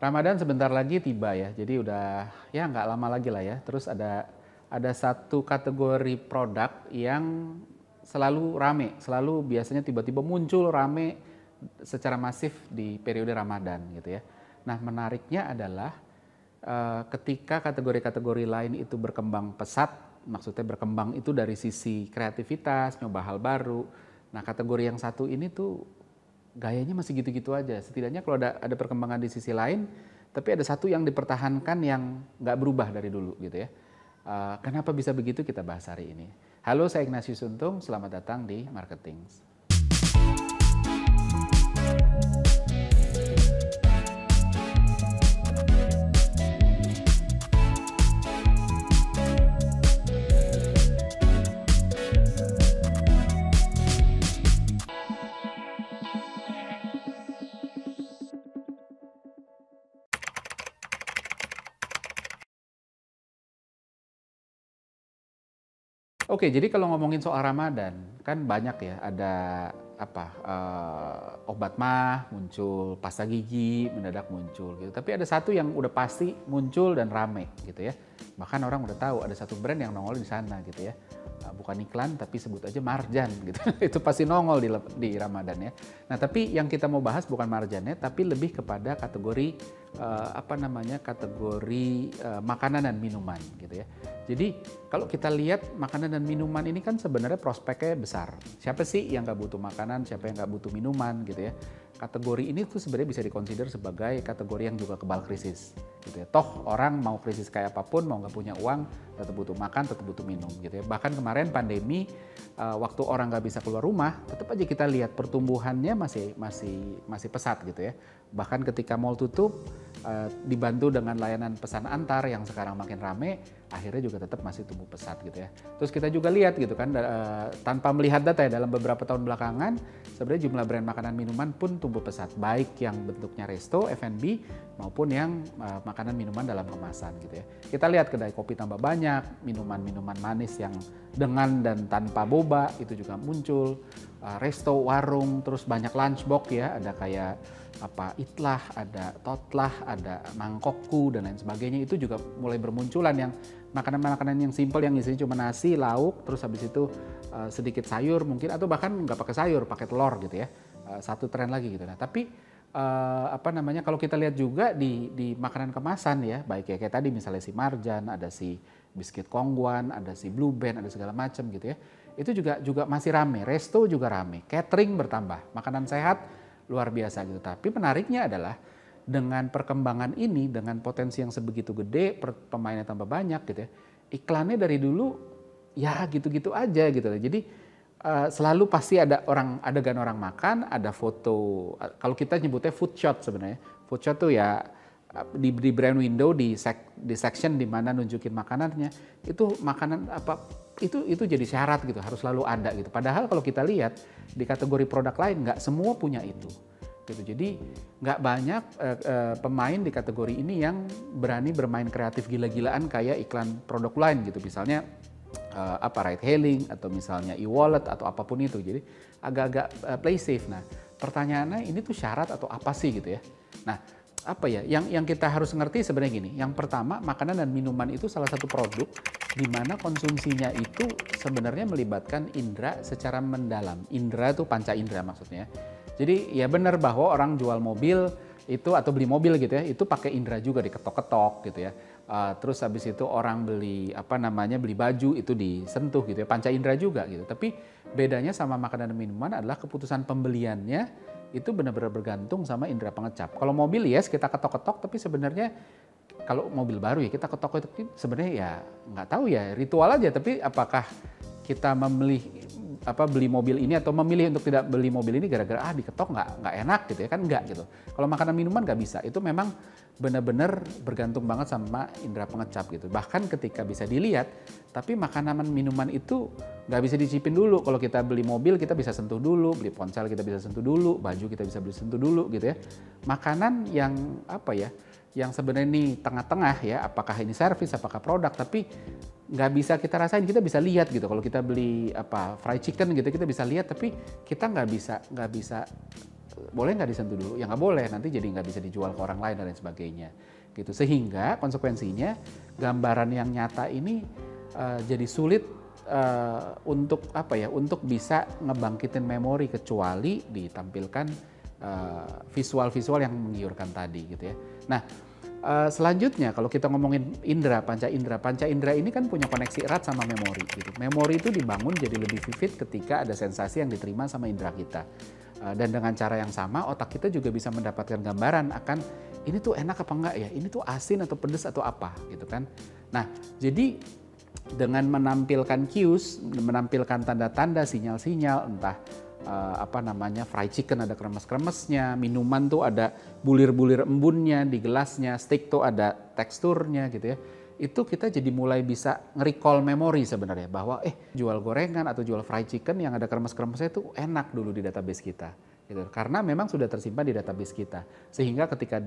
Ramadan sebentar lagi tiba ya, jadi udah ya nggak lama lagi lah ya. Terus ada satu kategori produk yang selalu rame, selalu biasanya tiba-tiba muncul rame secara masif di periode Ramadan gitu ya. Nah menariknya adalah ketika kategori-kategori lain itu berkembang pesat, maksudnya berkembang itu dari sisi kreativitas, nyoba hal baru. Nah kategori yang satu ini tuh gayanya masih gitu-gitu aja. Setidaknya kalau ada perkembangan di sisi lain, tapi ada satu yang dipertahankan yang nggak berubah dari dulu gitu ya. Kenapa bisa begitu kita bahas hari ini. Halo, saya Ignatius Untung, selamat datang di Marketing. Oke, jadi kalau ngomongin soal Ramadan, kan banyak ya, ada obat mah muncul, pasta gigi mendadak muncul gitu. Tapi ada satu yang udah pasti muncul dan rame gitu ya. Bahkan orang udah tahu ada satu brand yang nongol di sana gitu ya. Bukan iklan tapi sebut aja Marjan gitu. Itu pasti nongol di Ramadan ya. Nah, tapi yang kita mau bahas bukan Marjannya, tapi lebih kepada kategori kategori makanan dan minuman gitu ya. Jadi kalau kita lihat makanan dan minuman ini kan sebenarnya prospeknya besar. Siapa sih yang nggak butuh makanan, siapa yang nggak butuh minuman gitu ya. Kategori ini tuh sebenarnya bisa dikonsider sebagai kategori yang juga kebal krisis gitu ya. Toh orang mau krisis kayak apapun, mau nggak punya uang, tetap butuh makan, tetap butuh minum gitu ya. Bahkan kemarin pandemi, waktu orang nggak bisa keluar rumah, tetap aja kita lihat pertumbuhannya masih pesat gitu ya. Bahkan ketika mall tutup, dibantu dengan layanan pesan antar yang sekarang makin rame, akhirnya juga tetap masih tumbuh pesat gitu ya. Terus kita juga lihat gitu kan, tanpa melihat data ya, dalam beberapa tahun belakangan sebenarnya jumlah brand makanan minuman pun tumbuh pesat, baik yang bentuknya resto, F&B maupun yang makanan minuman dalam kemasan gitu ya. Kita lihat kedai kopi tambah banyak, minuman-minuman manis yang dengan dan tanpa boba itu juga muncul, resto, warung, terus banyak lunchbox ya, ada kayak Itlah, ada Totlah, ada Mangkokku dan lain sebagainya. Itu juga mulai bermunculan yang makanan-makanan yang simpel yang isinya cuma nasi, lauk, terus habis itu sedikit sayur mungkin, atau bahkan nggak pakai sayur, pakai telur gitu ya. Satu tren lagi gitu. Nah, tapi kalau kita lihat juga di makanan kemasan ya, baik ya kayak tadi misalnya si Marjan, ada si biskuit Kongguan, ada si Blue Band, ada segala macam gitu ya. Itu juga masih rame, resto juga rame, catering bertambah, makanan sehat luar biasa gitu. Tapi menariknya adalah dengan perkembangan ini, dengan potensi yang sebegitu gede, pemainnya tambah banyak gitu ya, iklannya dari dulu ya gitu-gitu aja gitu. Jadi selalu pasti ada adegan orang makan, ada foto, kalau kita nyebutnya food shot sebenarnya. Food shot tuh ya di brand window, di section di mana nunjukin makanannya, itu makanan itu jadi syarat gitu, harus selalu ada gitu. Padahal kalau kita lihat di kategori produk lain nggak semua punya itu gitu. Jadi nggak banyak pemain di kategori ini yang berani bermain kreatif gila-gilaan kayak iklan produk lain gitu. Misalnya ride hailing atau misalnya e-wallet atau apapun itu. Jadi agak-agak play safe. Nah, pertanyaannya ini tuh syarat atau apa sih gitu ya. Nah, yang kita harus ngerti sebenarnya gini. Yang pertama, makanan dan minuman itu salah satu produk di mana konsumsinya itu sebenarnya melibatkan indera secara mendalam. Indera itu panca indera maksudnya. Jadi ya benar bahwa orang jual mobil itu atau beli mobil gitu ya, itu pakai indera juga, diketok-ketok gitu ya. Terus habis itu orang beli beli baju itu disentuh gitu ya, panca indera juga gitu. Tapi bedanya sama makanan dan minuman adalah keputusan pembeliannya itu benar-benar bergantung sama indera pengecap. Kalau mobil yes kita ketok-ketok, tapi sebenarnya kalau mobil baru ya kita ketok-ketok sebenarnya ya nggak tahu ya, ritual aja. Tapi apakah kita beli mobil ini atau memilih untuk tidak beli mobil ini gara-gara diketok nggak enak gitu ya, kan nggak gitu. Kalau makanan minuman nggak bisa, itu memang benar-benar bergantung banget sama indera pengecap gitu. Bahkan ketika bisa dilihat, tapi makanan minuman itu nggak bisa dicicipin dulu. Kalau kita beli mobil kita bisa sentuh dulu, beli ponsel kita bisa sentuh dulu, baju kita bisa beli sentuh dulu gitu ya. Makanan yang yang sebenarnya ini tengah-tengah ya, apakah ini servis, apakah produk, tapi nggak bisa kita rasain, kita bisa lihat gitu. Kalau kita beli fried chicken gitu, kita bisa lihat, tapi kita nggak bisa boleh nggak disentuh dulu? Ya nggak boleh, nanti jadi nggak bisa dijual ke orang lain dan lain sebagainya. Gitu. Sehingga konsekuensinya gambaran yang nyata ini jadi sulit untuk apa ya? Untuk bisa ngebangkitin memori kecuali ditampilkan visual-visual yang menggiurkan tadi gitu ya. Nah, selanjutnya kalau kita ngomongin panca indera ini kan punya koneksi erat sama memori gitu. Memori itu dibangun jadi lebih vivid ketika ada sensasi yang diterima sama indera kita. Dan dengan cara yang sama otak kita juga bisa mendapatkan gambaran akan ini tuh enak apa enggak ya, ini tuh asin atau pedas atau apa gitu kan. Nah, jadi dengan menampilkan cues, menampilkan tanda-tanda, sinyal-sinyal, entah fried chicken ada kremes-kremesnya, minuman tuh ada bulir-bulir embunnya di gelasnya, steak tuh ada teksturnya gitu ya. Itu kita jadi mulai bisa nge-recall memori sebenarnya bahwa jual gorengan atau jual fried chicken yang ada kremes-kremesnya itu enak dulu di database kita gitu. Karena memang sudah tersimpan di database kita. Sehingga ketika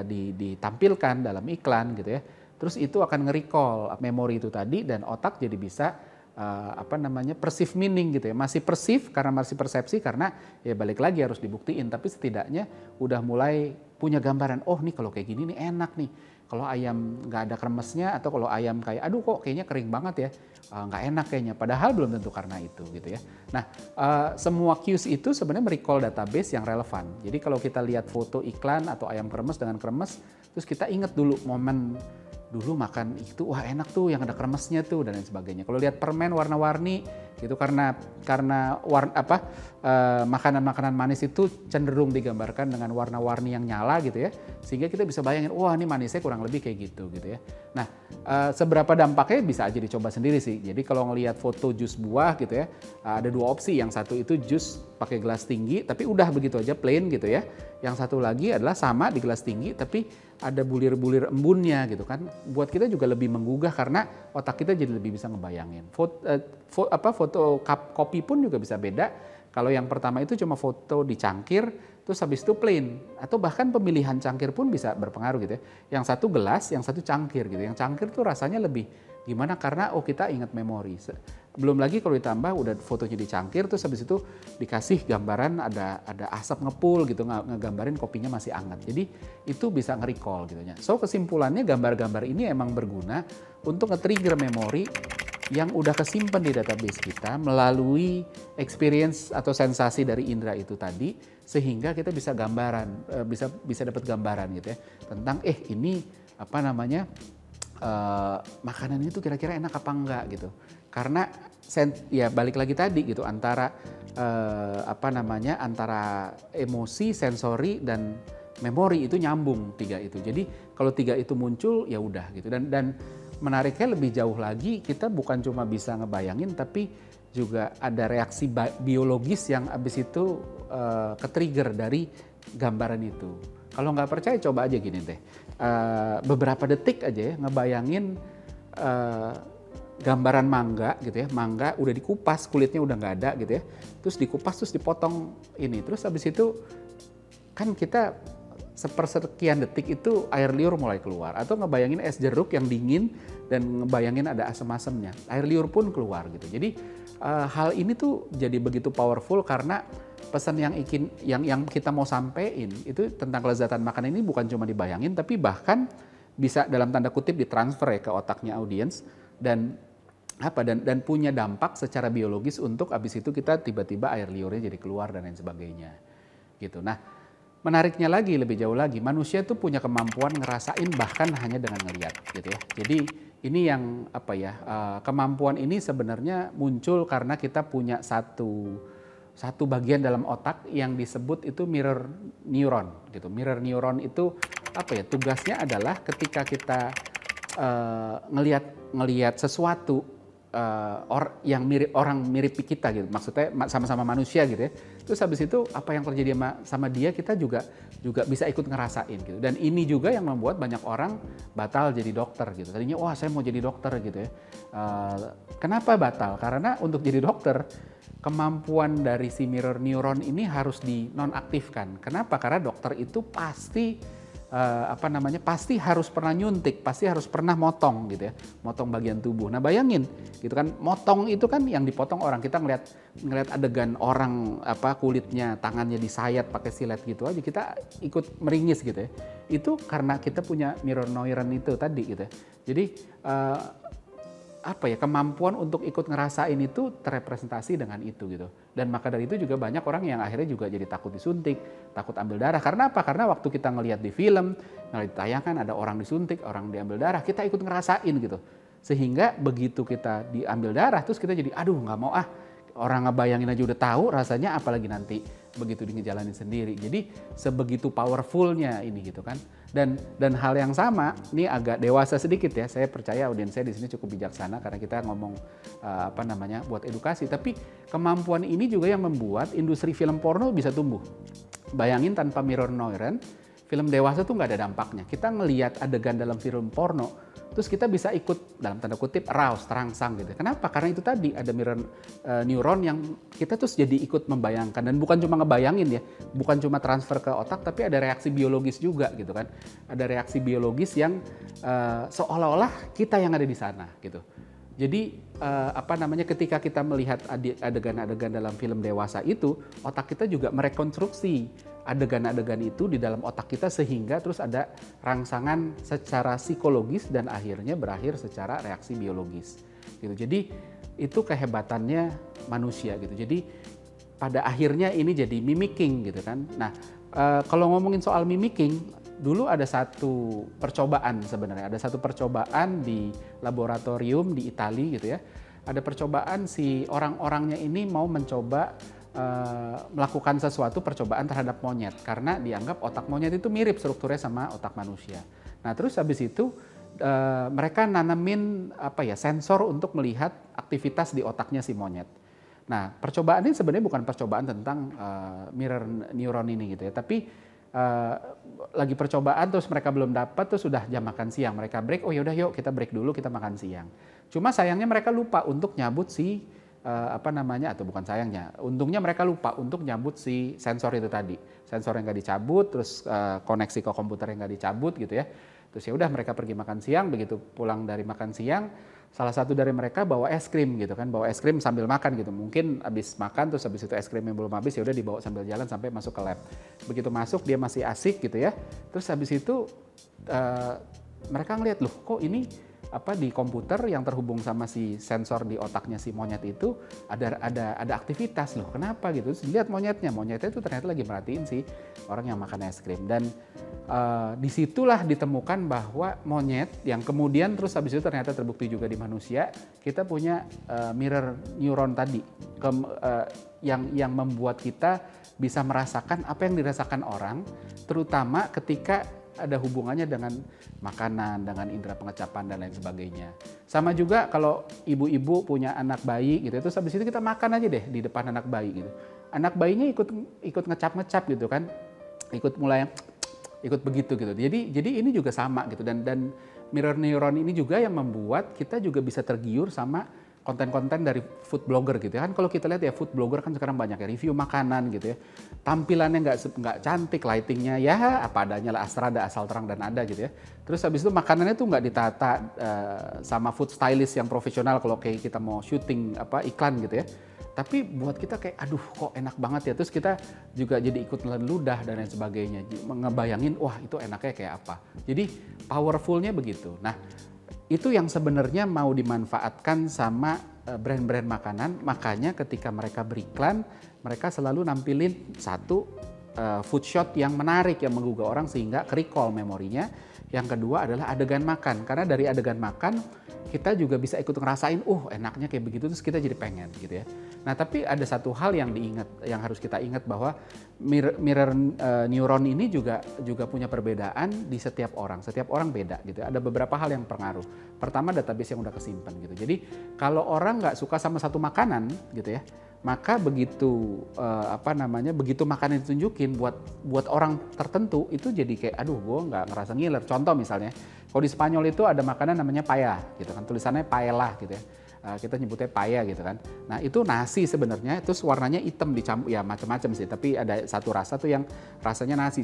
ditampilkan dalam iklan gitu ya, terus itu akan nge-recall memori itu tadi dan otak jadi bisa perceive meaning gitu ya. Masih perceive karena masih persepsi karena ya balik lagi harus dibuktiin, tapi setidaknya udah mulai punya gambaran, oh nih kalau kayak gini nih enak nih. Kalau ayam nggak ada kremesnya atau kalau ayam kayak aduh kok kayaknya kering banget ya, nggak enak kayaknya, padahal belum tentu karena itu gitu ya. Nah, semua cues itu sebenarnya merecall database yang relevan. Jadi kalau kita lihat foto iklan atau ayam kremes dengan kremes, terus kita ingat dulu momen dulu makan itu wah enak tuh yang ada kremesnya tuh dan lain sebagainya. Kalau lihat permen warna-warni gitu karena makanan-makanan manis itu cenderung digambarkan dengan warna-warni yang nyala gitu ya. Sehingga kita bisa bayangin wah ini manisnya kurang lebih kayak gitu ya. Nah, seberapa dampaknya bisa aja dicoba sendiri sih. Jadi kalau ngelihat foto jus buah gitu ya, ada dua opsi. Yang satu itu jus pakai gelas tinggi tapi udah begitu aja plain gitu ya. Yang satu lagi adalah sama di gelas tinggi tapi ada bulir-bulir embunnya gitu kan. Buat kita juga lebih menggugah karena otak kita jadi lebih bisa ngebayangin. Foto kopi pun juga bisa beda. Kalau yang pertama itu cuma foto di cangkir, terus habis itu plain. Atau bahkan pemilihan cangkir pun bisa berpengaruh gitu ya. Yang satu gelas, yang satu cangkir gitu. Yang cangkir tuh rasanya lebih gimana karena kita ingat memori. Belum lagi kalau ditambah udah fotonya di cangkir, terus habis itu dikasih gambaran ada asap ngepul gitu, ngegambarin kopinya masih hangat. Jadi itu bisa nge-recall gitu ya. So kesimpulannya gambar-gambar ini emang berguna untuk nge-trigger memori yang udah kesimpan di database kita melalui experience atau sensasi dari indera itu tadi, sehingga kita bisa bisa dapat gambaran gitu ya tentang ini makanan itu kira-kira enak apa enggak gitu. Karena ya balik lagi tadi gitu antara antara emosi, sensori dan memori itu nyambung tiga itu. Jadi kalau tiga itu muncul ya udah gitu dan menariknya lebih jauh lagi, kita bukan cuma bisa ngebayangin tapi juga ada reaksi biologis yang abis itu ke-trigger dari gambaran itu. Kalau nggak percaya coba aja gini deh, beberapa detik aja ya ngebayangin gambaran mangga gitu ya, mangga udah dikupas kulitnya udah nggak ada gitu ya, terus dikupas terus dipotong ini, terus abis itu kan kita sepersekian detik itu air liur mulai keluar. Atau ngebayangin es jeruk yang dingin dan ngebayangin ada asam-asamnya. Air liur pun keluar gitu. Jadi hal ini tuh jadi begitu powerful karena pesan yang kita mau sampein itu tentang kelezatan makanan ini bukan cuma dibayangin tapi bahkan bisa dalam tanda kutip ditransfer ya ke otaknya audiens dan punya dampak secara biologis untuk abis itu kita tiba-tiba air liurnya jadi keluar dan lain sebagainya. Gitu. Nah, menariknya lagi, lebih jauh lagi, manusia itu punya kemampuan ngerasain bahkan hanya dengan ngelihat gitu ya. Jadi ini yang kemampuan ini sebenarnya muncul karena kita punya satu bagian dalam otak yang disebut itu mirror neuron gitu. Mirror neuron itu tugasnya adalah ketika kita ngelihat sesuatu yang orang mirip kita gitu, maksudnya sama-sama manusia gitu ya. Terus habis itu apa yang terjadi sama dia kita juga bisa ikut ngerasain gitu. Dan ini juga yang membuat banyak orang batal jadi dokter gitu. Tadinya wah saya mau jadi dokter gitu ya. Kenapa batal? Karena untuk jadi dokter kemampuan dari si mirror neuron ini harus dinonaktifkan. Kenapa? Karena dokter itu pasti apa namanya, pasti harus pernah nyuntik, pasti harus pernah motong gitu ya, motong bagian tubuh. Nah bayangin gitu kan, motong itu kan yang dipotong orang, kita ngeliat adegan orang apa kulitnya, tangannya disayat pakai silet gitu aja, kita ikut meringis gitu ya. Itu karena kita punya mirror neuron itu tadi gitu ya. Jadi apa ya, kemampuan untuk ikut ngerasain itu terrepresentasi dengan itu gitu. Dan maka dari itu juga banyak orang yang akhirnya juga jadi takut disuntik, takut ambil darah. Karena apa? Karena waktu kita ngelihat di film, ngelihat tayangan ada orang disuntik, orang diambil darah, kita ikut ngerasain gitu. Sehingga begitu kita diambil darah, terus kita jadi aduh nggak mau ah. Orang ngebayangin aja udah tahu rasanya, apalagi nanti begitu ngejalanin sendiri. Jadi sebegitu powerfulnya ini gitu kan. Dan hal yang sama, ini agak dewasa sedikit ya. Saya percaya audiens saya di sini cukup bijaksana karena kita ngomong apa namanya buat edukasi. Tapi kemampuan ini juga yang membuat industri film porno bisa tumbuh. Bayangin tanpa mirror neuron, film dewasa tuh nggak ada dampaknya. Kita ngelihat adegan dalam film porno, terus kita bisa ikut dalam tanda kutip arouse, terangsang gitu. Kenapa? Karena itu tadi ada mirror neuron yang kita terus jadi ikut membayangkan, dan bukan cuma ngebayangin ya, bukan cuma transfer ke otak, tapi ada reaksi biologis juga gitu kan. Ada reaksi biologis yang seolah-olah kita yang ada di sana gitu. Jadi apa namanya, ketika kita melihat adegan-adegan dalam film dewasa itu, otak kita juga merekonstruksi adegan-adegan itu di dalam otak kita sehingga terus ada rangsangan secara psikologis dan akhirnya berakhir secara reaksi biologis gitu. Jadi itu kehebatannya manusia gitu. Jadi pada akhirnya ini jadi mimicking gitu kan. Nah kalau ngomongin soal mimicking, dulu ada satu percobaan sebenarnya, ada satu percobaan di laboratorium di Italia gitu ya. Ada percobaan si orang-orangnya ini mau mencoba melakukan sesuatu percobaan terhadap monyet karena dianggap otak monyet itu mirip strukturnya sama otak manusia. Nah terus habis itu mereka nanamin apa ya, sensor untuk melihat aktivitas di otaknya si monyet. Nah percobaan ini sebenarnya bukan percobaan tentang mirror neuron ini gitu ya, tapi lagi percobaan terus mereka belum dapat, terus sudah jam makan siang, mereka break, oh yaudah yuk kita break dulu, kita makan siang. Cuma sayangnya mereka lupa untuk nyabut si apa namanya, atau bukan sayangnya, untungnya mereka lupa untuk nyabut si sensor itu tadi, sensor yang nggak dicabut, terus koneksi ke komputer yang nggak dicabut gitu ya. Terus ya udah mereka pergi makan siang, begitu pulang dari makan siang, salah satu dari mereka bawa es krim gitu kan, bawa es krim sambil makan gitu, mungkin habis makan terus habis itu es krimnya belum habis, ya udah dibawa sambil jalan sampai masuk ke lab. Begitu masuk dia masih asik gitu ya, terus habis itu mereka ngeliat loh kok ini apa di komputer yang terhubung sama si sensor di otaknya si monyet itu ada aktivitas loh, kenapa gitu. Terus lihat monyetnya itu ternyata lagi merhatiin si orang yang makan es krim. Dan disitulah ditemukan bahwa monyet yang kemudian terus habis itu ternyata terbukti juga di manusia, kita punya mirror neuron tadi yang membuat kita bisa merasakan apa yang dirasakan orang, terutama ketika ada hubungannya dengan makanan, dengan indera pengecapan dan lain sebagainya. Sama juga kalau ibu-ibu punya anak bayi gitu, terus habis itu kita makan aja deh di depan anak bayi gitu. Anak bayinya ikut ngecap-ngecap gitu kan, ikut begitu gitu. Jadi ini juga sama gitu, dan mirror neuron ini juga yang membuat kita juga bisa tergiur sama konten-konten dari food blogger gitu ya kan. Kalau kita lihat ya, food blogger kan sekarang banyak ya review makanan gitu ya, tampilannya nggak cantik, lightingnya ya apa adanya lah, ada asal terang dan ada gitu ya. Terus habis itu makanannya tuh nggak ditata sama food stylist yang profesional kalau kayak kita mau syuting apa iklan gitu ya. Tapi buat kita kayak aduh kok enak banget ya, terus kita juga jadi ikut nelen ludah dan lain sebagainya, ngebayangin wah itu enaknya kayak apa. Jadi powerfulnya begitu. Nah itu yang sebenarnya mau dimanfaatkan sama brand-brand makanan. Makanya ketika mereka beriklan, mereka selalu nampilin satu food shot yang menarik, yang menggugah orang sehingga ke-recall memorinya. Yang kedua adalah adegan makan, karena dari adegan makan kita juga bisa ikut ngerasain, enaknya kayak begitu, terus kita jadi pengen gitu ya. Nah tapi ada satu hal yang harus kita ingat, bahwa mirror neuron ini juga punya perbedaan di setiap orang beda gitu ya. Ada beberapa hal yang pengaruh. Pertama, database yang udah kesimpan gitu. Jadi kalau orang nggak suka sama satu makanan gitu ya, maka begitu begitu makanan ditunjukin buat orang tertentu itu jadi kayak aduh gue nggak ngerasa ngiler. Contoh misalnya, kalau di Spanyol itu ada makanan namanya paella gitu kan, tulisannya paella gitu ya. kita nyebutnya paya gitu kan. Nah itu nasi sebenarnya, terus warnanya hitam dicampur, ya macam-macam sih. Tapi ada satu rasa tuh yang rasanya nasi,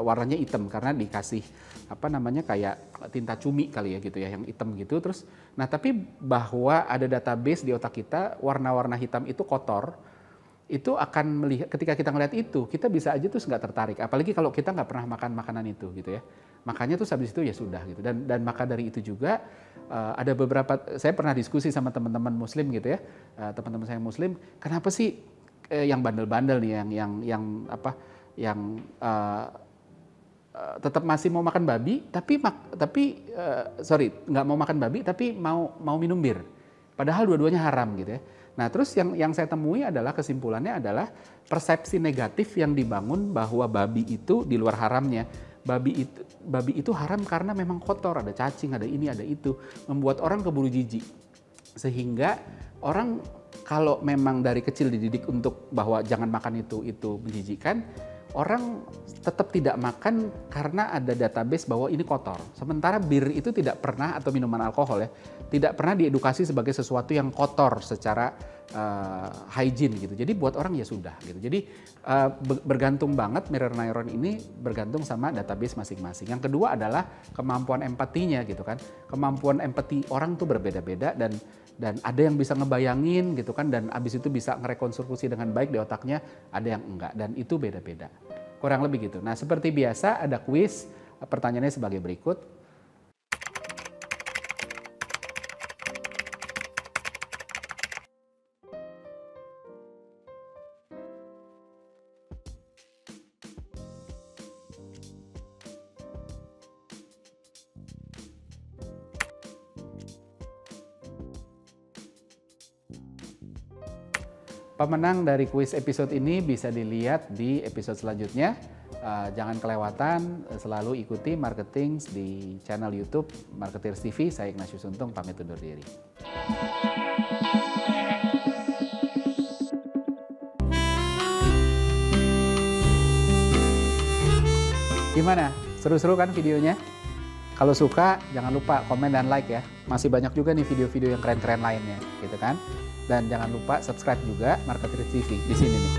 warnanya hitam karena dikasih kayak tinta cumi kali ya gitu ya, yang hitam gitu. Terus, nah tapi bahwa ada database di otak kita warna-warna hitam itu kotor. Itu akan melihat, ketika kita ngeliat itu, kita bisa aja tuh nggak tertarik. Apalagi kalau kita nggak pernah makan makanan itu gitu ya. Makanya tuh habis itu ya sudah gitu. Dan maka dari itu juga ada beberapa, saya pernah diskusi sama teman-teman Muslim gitu ya, teman-teman saya Muslim, kenapa sih yang bandel-bandel nih, yang tetap masih mau makan babi, tapi nggak mau makan babi, tapi mau minum bir. Padahal dua-duanya haram gitu ya. Nah terus yang saya temui adalah kesimpulannya adalah persepsi negatif yang dibangun bahwa babi itu di luar haramnya. Babi itu haram karena memang kotor, ada cacing, ada ini, ada itu. Membuat orang keburu jijik. Sehingga orang kalau memang dari kecil dididik untuk bahwa jangan makan itu menjijikkan, orang tetap tidak makan karena ada database bahwa ini kotor. Sementara bir itu tidak pernah, atau minuman alkohol ya, tidak pernah diedukasi sebagai sesuatu yang kotor secara hygiene gitu. Jadi buat orang ya sudah gitu. Jadi bergantung banget, mirror neuron ini bergantung sama database masing-masing. Yang kedua adalah kemampuan empatinya gitu kan. Kemampuan empati orang tuh berbeda-beda dan ada yang bisa ngebayangin gitu kan, dan abis itu bisa ngerekonstruksi dengan baik di otaknya, ada yang enggak, dan itu beda-beda. Kurang lebih gitu. Nah seperti biasa ada kuis, pertanyaannya sebagai berikut. Pemenang dari kuis episode ini bisa dilihat di episode selanjutnya. Jangan kelewatan, selalu ikuti Marketing di channel YouTube Marketeers TV. Saya Ignatius Untung, pamit undur diri. Gimana? Seru-seru kan videonya? Kalau suka, jangan lupa komen dan like ya. Masih banyak juga nih video-video yang keren-keren lainnya, gitu kan? Dan jangan lupa subscribe juga Marketeers TV di sini nih.